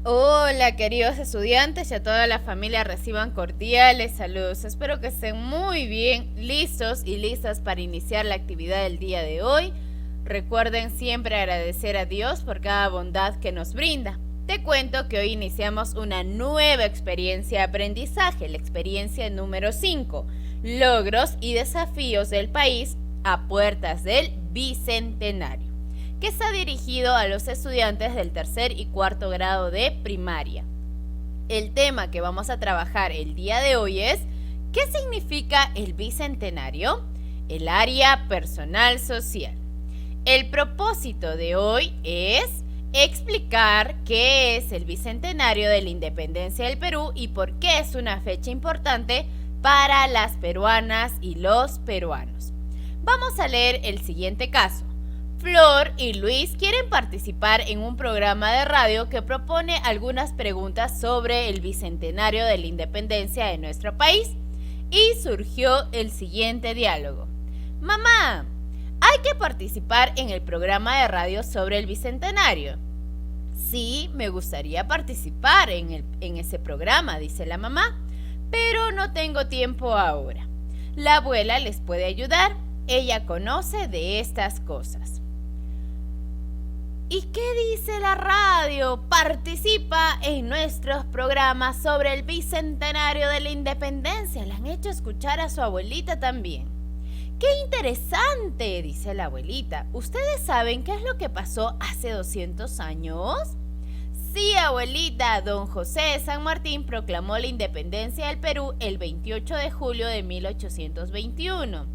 Hola queridos estudiantes y a toda la familia reciban cordiales saludos. Espero que estén muy bien, listos y listas para iniciar la actividad del día de hoy. Recuerden siempre agradecer a Dios por cada bondad que nos brinda. Te cuento que hoy iniciamos una nueva experiencia de aprendizaje, la experiencia número 5, logros y desafíos del país a puertas del Bicentenario, que está dirigido a los estudiantes del tercer y cuarto grado de primaria. El tema que vamos a trabajar el día de hoy es ¿qué significa el Bicentenario? El área personal social. El propósito de hoy es explicar qué es el Bicentenario de la Independencia del Perú y por qué es una fecha importante para las peruanas y los peruanos. Vamos a leer el siguiente caso. Flor y Luis quieren participar en un programa de radio que propone algunas preguntas sobre el Bicentenario de la Independencia de nuestro país y surgió el siguiente diálogo. Mamá, ¿hay que participar en el programa de radio sobre el Bicentenario? Sí, me gustaría participar en ese programa, dice la mamá, pero no tengo tiempo ahora. La abuela les puede ayudar, ella conoce de estas cosas. ¿Y qué dice la radio? Participa en nuestros programas sobre el Bicentenario de la Independencia. Le han hecho escuchar a su abuelita también. ¡Qué interesante!, dice la abuelita. ¿Ustedes saben qué es lo que pasó hace 200 años? Sí, abuelita, don José de San Martín proclamó la independencia del Perú el 28 de julio de 1821.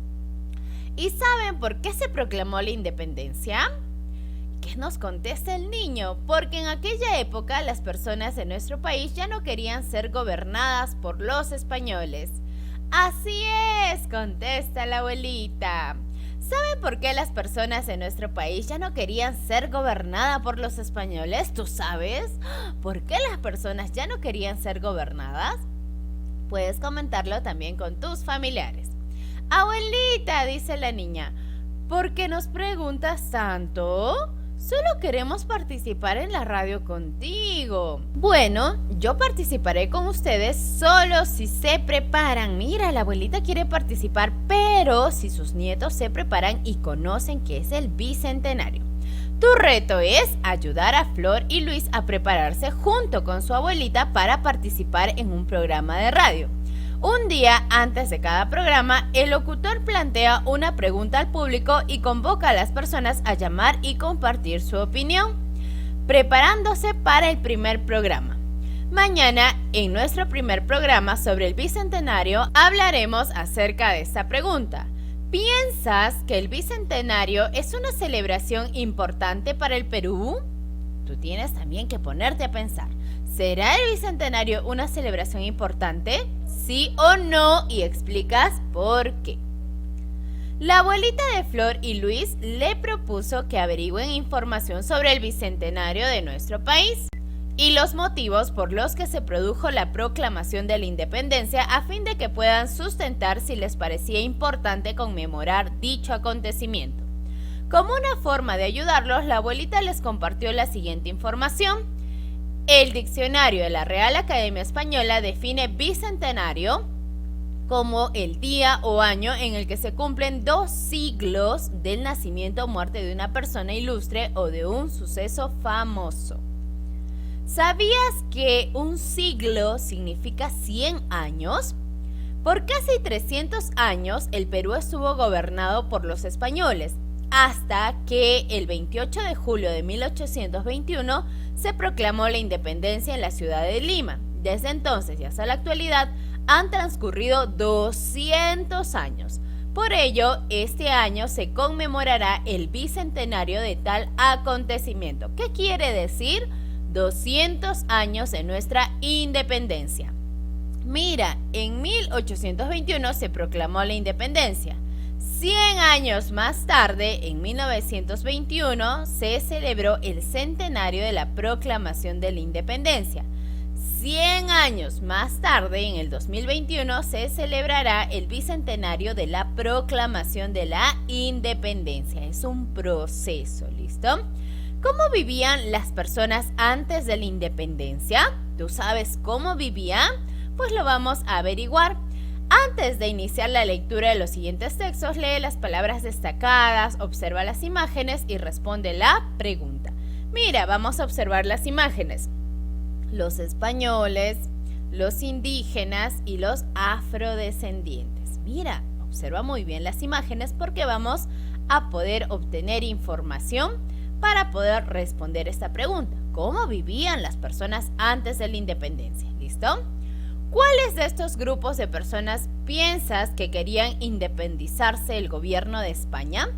¿Y saben por qué se proclamó la independencia? ¿Qué nos contesta el niño? Porque en aquella época las personas de nuestro país ya no querían ser gobernadas por los españoles. Así es, contesta la abuelita. ¿Saben por qué las personas de nuestro país ya no querían ser gobernadas por los españoles? ¿Tú sabes? ¿Por qué las personas ya no querían ser gobernadas? Puedes comentarlo también con tus familiares. Abuelita, dice la niña, ¿por qué nos preguntas tanto? Solo queremos participar en la radio contigo. Bueno, yo participaré con ustedes solo si se preparan. Mira, la abuelita quiere participar, pero si sus nietos se preparan y conocen qué es el Bicentenario. Tu reto es ayudar a Flor y Luis a prepararse junto con su abuelita para participar en un programa de radio. Un día antes de cada programa, el locutor plantea una pregunta al público y convoca a las personas a llamar y compartir su opinión, preparándose para el primer programa. Mañana, en nuestro primer programa sobre el Bicentenario, hablaremos acerca de esta pregunta. ¿Piensas que el Bicentenario es una celebración importante para el Perú? Tú tienes también que ponerte a pensar. ¿Será el Bicentenario una celebración importante? ¿Sí o no? Y explicas por qué. La abuelita de Flor y Luis le propuso que averigüen información sobre el Bicentenario de nuestro país y los motivos por los que se produjo la proclamación de la independencia a fin de que puedan sustentar si les parecía importante conmemorar dicho acontecimiento. Como una forma de ayudarlos, la abuelita les compartió la siguiente información. El diccionario de la Real Academia Española define bicentenario como el día o año en el que se cumplen 2 siglos del nacimiento o muerte de una persona ilustre o de un suceso famoso. ¿Sabías que un siglo significa 100 años? Por casi 300 años el Perú estuvo gobernado por los españoles, hasta que el 28 de julio de 1821 se proclamó la independencia en la ciudad de Lima. Desde entonces y hasta la actualidad han transcurrido 200 años. Por ello, este año se conmemorará el bicentenario de tal acontecimiento. ¿Qué quiere decir? 200 años de nuestra independencia. Mira, en 1821 se proclamó la independencia. 100 años más tarde, en 1921, se celebró el centenario de la proclamación de la independencia. 100 años más tarde, en el 2021, se celebrará el bicentenario de la proclamación de la independencia. Es un proceso, ¿listo? ¿Cómo vivían las personas antes de la independencia? ¿Tú sabes cómo vivían? Pues lo vamos a averiguar. Antes de iniciar la lectura de los siguientes textos, lee las palabras destacadas, observa las imágenes y responde la pregunta. Mira, vamos a observar las imágenes. Los españoles, los indígenas y los afrodescendientes. Mira, observa muy bien las imágenes porque vamos a poder obtener información para poder responder esta pregunta. ¿Cómo vivían las personas antes de la independencia? ¿Listo? ¿Cuáles de estos grupos de personas piensas que querían independizarse del gobierno de España?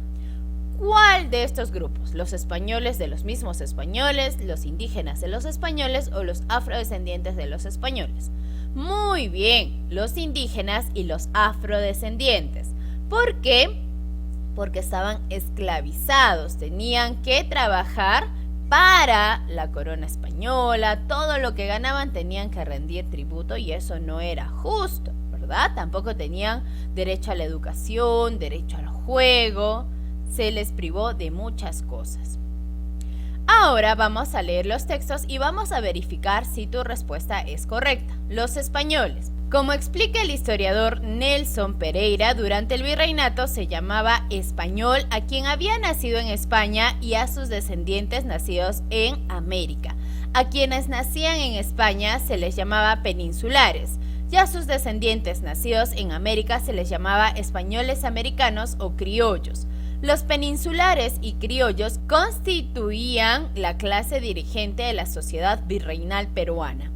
¿Cuál de estos grupos? ¿Los españoles de los mismos españoles, los indígenas de los españoles o los afrodescendientes de los españoles? Muy bien, los indígenas y los afrodescendientes. ¿Por qué? Porque estaban esclavizados, tenían que trabajar para la corona española, todo lo que ganaban tenían que rendir tributo y eso no era justo, ¿verdad? Tampoco tenían derecho a la educación, derecho al juego, se les privó de muchas cosas. Ahora vamos a leer los textos y vamos a verificar si tu respuesta es correcta. Los españoles. Como explica el historiador Nelson Pereira, durante el virreinato se llamaba español a quien había nacido en España y a sus descendientes nacidos en América. A quienes nacían en España se les llamaba peninsulares y a sus descendientes nacidos en América se les llamaba españoles americanos o criollos. Los peninsulares y criollos constituían la clase dirigente de la sociedad virreinal peruana.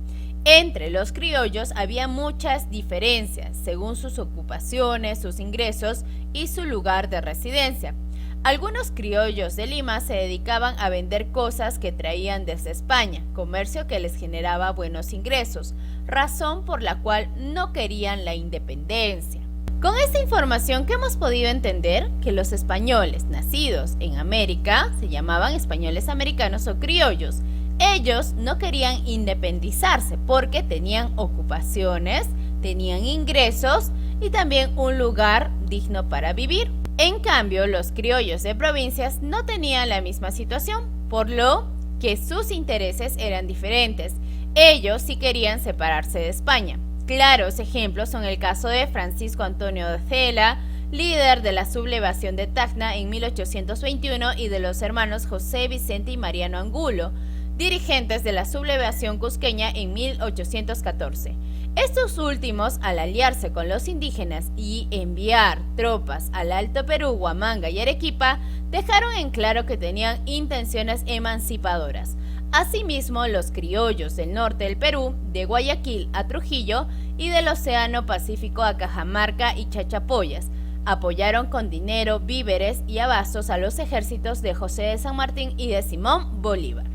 Entre los criollos había muchas diferencias según sus ocupaciones, sus ingresos y su lugar de residencia. Algunos criollos de Lima se dedicaban a vender cosas que traían desde España, comercio que les generaba buenos ingresos, razón por la cual no querían la independencia. Con esta información, ¿qué hemos podido entender? Que los españoles nacidos en América se llamaban españoles americanos o criollos. Ellos no querían independizarse porque tenían ocupaciones, tenían ingresos y también un lugar digno para vivir. En cambio, los criollos de provincias no tenían la misma situación, por lo que sus intereses eran diferentes. Ellos sí querían separarse de España. Claros ejemplos son el caso de Francisco Antonio de Cela, líder de la sublevación de Tacna en 1821, y de los hermanos José Vicente y Mariano Angulo, dirigentes de la sublevación cusqueña en 1814. Estos últimos, al aliarse con los indígenas y enviar tropas al Alto Perú, Huamanga y Arequipa, dejaron en claro que tenían intenciones emancipadoras. Asimismo, los criollos del norte del Perú, de Guayaquil a Trujillo y del Océano Pacífico a Cajamarca y Chachapoyas, apoyaron con dinero, víveres y abastos a los ejércitos de José de San Martín y de Simón Bolívar.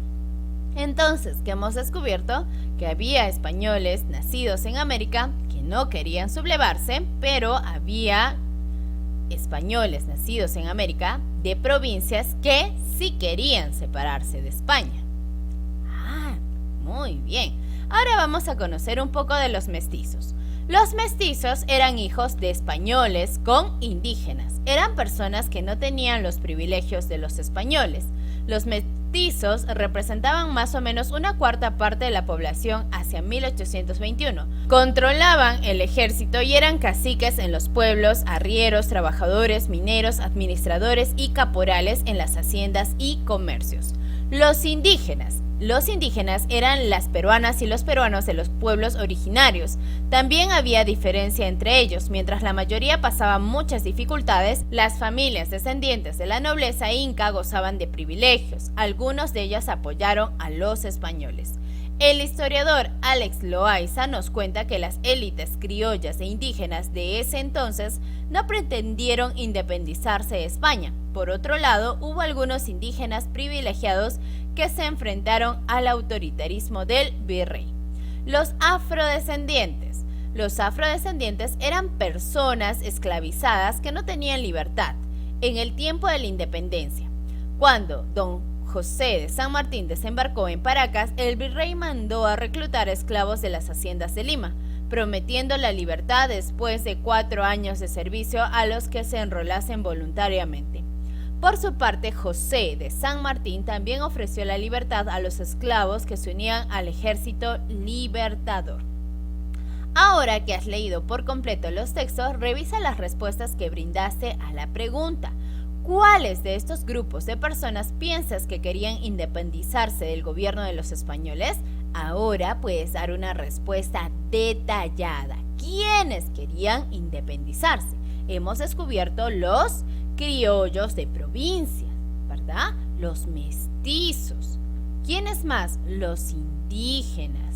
Entonces, ¿qué hemos descubierto? Que había españoles nacidos en América que no querían sublevarse, pero había españoles nacidos en América de provincias que sí querían separarse de España. Ah, muy bien. Ahora vamos a conocer un poco de los mestizos. Los mestizos eran hijos de españoles con indígenas. Eran personas que no tenían los privilegios de los españoles. Los mestizos representaban más o menos una cuarta parte de la población hacia 1821. Controlaban el ejército y eran caciques en los pueblos, arrieros, trabajadores, mineros, administradores y caporales en las haciendas y comercios. Los indígenas eran las peruanas y los peruanos de los pueblos originarios. También había diferencia entre ellos. Mientras la mayoría pasaban muchas dificultades, las familias descendientes de la nobleza inca gozaban de privilegios. Algunos de ellos apoyaron a los españoles. El historiador Alex Loaiza nos cuenta que las élites criollas e indígenas de ese entonces no pretendieron independizarse de España. Por otro lado, hubo algunos indígenas privilegiados que se enfrentaron al autoritarismo del virrey. Los afrodescendientes. Los afrodescendientes eran personas esclavizadas que no tenían libertad en el tiempo de la independencia. Cuando don José de San Martín desembarcó en Paracas, el virrey mandó a reclutar esclavos de las haciendas de Lima, prometiendo la libertad después de 4 años de servicio a los que se enrolasen voluntariamente. Por su parte, José de San Martín también ofreció la libertad a los esclavos que se unían al ejército libertador. Ahora que has leído por completo los textos, revisa las respuestas que brindaste a la pregunta. ¿Cuáles de estos grupos de personas piensas que querían independizarse del gobierno de los españoles? Ahora puedes dar una respuesta detallada. ¿Quiénes querían independizarse? Hemos descubierto los criollos de provincia, ¿verdad? Los mestizos. ¿Quiénes más? Los indígenas.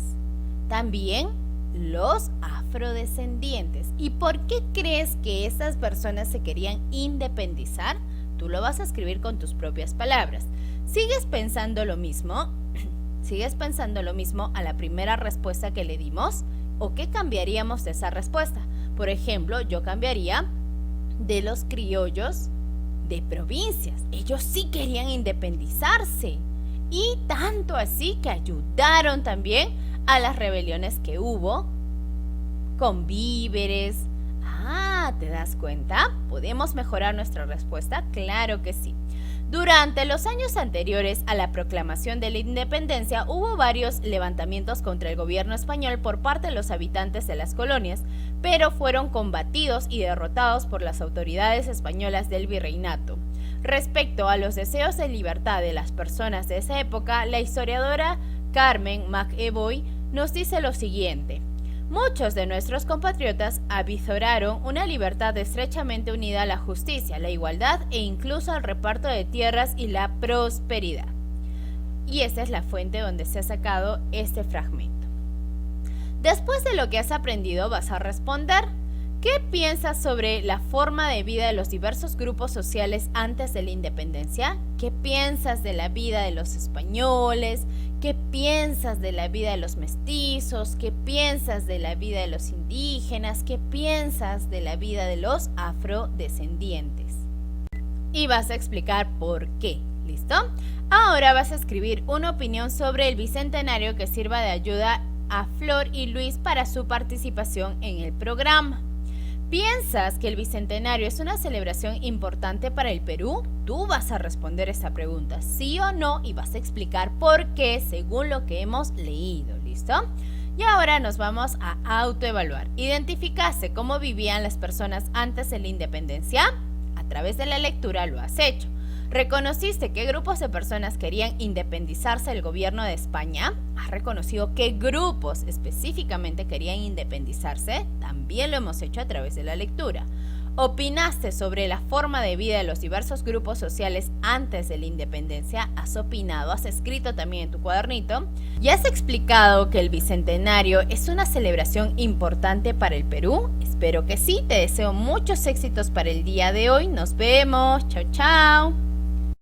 También los afrodescendientes. ¿Y por qué crees que estas personas se querían independizar? Tú lo vas a escribir con tus propias palabras. ¿Sigues pensando lo mismo? ¿Sigues pensando lo mismo a la primera respuesta que le dimos? ¿O qué cambiaríamos de esa respuesta? Por ejemplo, yo cambiaría de los criollos de provincias. Ellos sí querían independizarse. Y tanto así que ayudaron también a las rebeliones que hubo con víveres. ¿Te das cuenta? ¿Podemos mejorar nuestra respuesta? Claro que sí. Durante los años anteriores a la proclamación de la independencia hubo varios levantamientos contra el gobierno español por parte de los habitantes de las colonias, pero fueron combatidos y derrotados por las autoridades españolas del virreinato. Respecto a los deseos de libertad de las personas de esa época, la historiadora Carmen McEvoy nos dice lo siguiente: muchos de nuestros compatriotas avisoraron una libertad estrechamente unida a la justicia, la igualdad e incluso al reparto de tierras y la prosperidad. Y esa es la fuente donde se ha sacado este fragmento. Después de lo que has aprendido, vas a responder. ¿Qué piensas sobre la forma de vida de los diversos grupos sociales antes de la independencia? ¿Qué piensas de la vida de los españoles? ¿Qué piensas de la vida de los mestizos? ¿Qué piensas de la vida de los indígenas? ¿Qué piensas de la vida de los afrodescendientes? Y vas a explicar por qué. ¿Listo? Ahora vas a escribir una opinión sobre el bicentenario que sirva de ayuda a Flor y Luis para su participación en el programa. ¿Piensas que el bicentenario es una celebración importante para el Perú? Tú vas a responder esta pregunta, sí o no, y vas a explicar por qué según lo que hemos leído, ¿listo? Y ahora nos vamos a autoevaluar. ¿Identificaste cómo vivían las personas antes de la independencia? A través de la lectura lo has hecho. ¿Reconociste qué grupos de personas querían independizarse del gobierno de España? ¿Has reconocido qué grupos específicamente querían independizarse? También lo hemos hecho a través de la lectura. ¿Opinaste sobre la forma de vida de los diversos grupos sociales antes de la independencia? ¿Has opinado? ¿Has escrito también en tu cuadernito? ¿Ya has explicado que el bicentenario es una celebración importante para el Perú? Espero que sí. Te deseo muchos éxitos para el día de hoy. Nos vemos. Chao, chao.